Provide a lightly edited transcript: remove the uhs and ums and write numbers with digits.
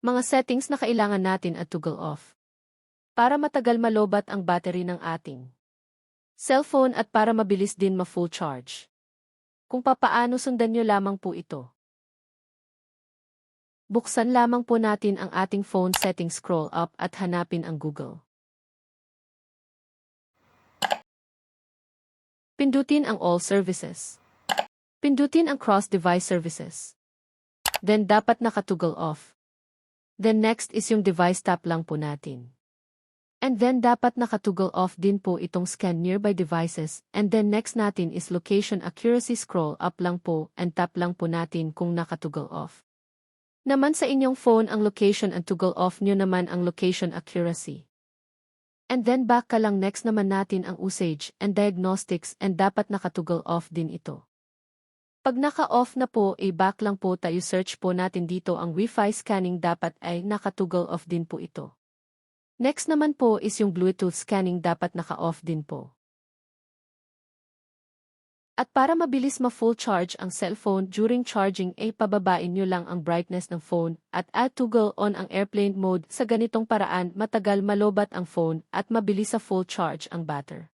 Mga settings na kailangan natin at toggle off. Para matagal malobat ang battery ng ating cellphone at para mabilis din ma-full charge. Kung papaano sundan nyo lamang po ito. Buksan lamang po natin ang ating phone settings, scroll up at hanapin ang Google. Pindutin ang All Services. Pindutin ang Cross-Device Services. Then dapat naka-toggle off. Then next is yung device, tap lang po natin. And then dapat naka-toggle off din po itong Scan Nearby Devices. And then next natin is Location Accuracy, scroll up lang po and tap lang po natin kung naka-toggle off. Naman sa inyong phone ang location and toggle off nyo naman ang location accuracy. And then back ka lang, next naman natin ang usage and diagnostics and dapat naka-toggle off din ito. Pag naka-off na po, back lang po tayo, search po natin dito ang Wi-Fi scanning, dapat ay naka-toggle off din po ito. Next naman po is yung Bluetooth scanning, dapat naka-off din po. At para mabilis ma-full charge ang cellphone during charging, pababain nyo lang ang brightness ng phone at toggle on ang airplane mode. Sa ganitong paraan, matagal malobat ang phone at mabilis sa full charge ang batter.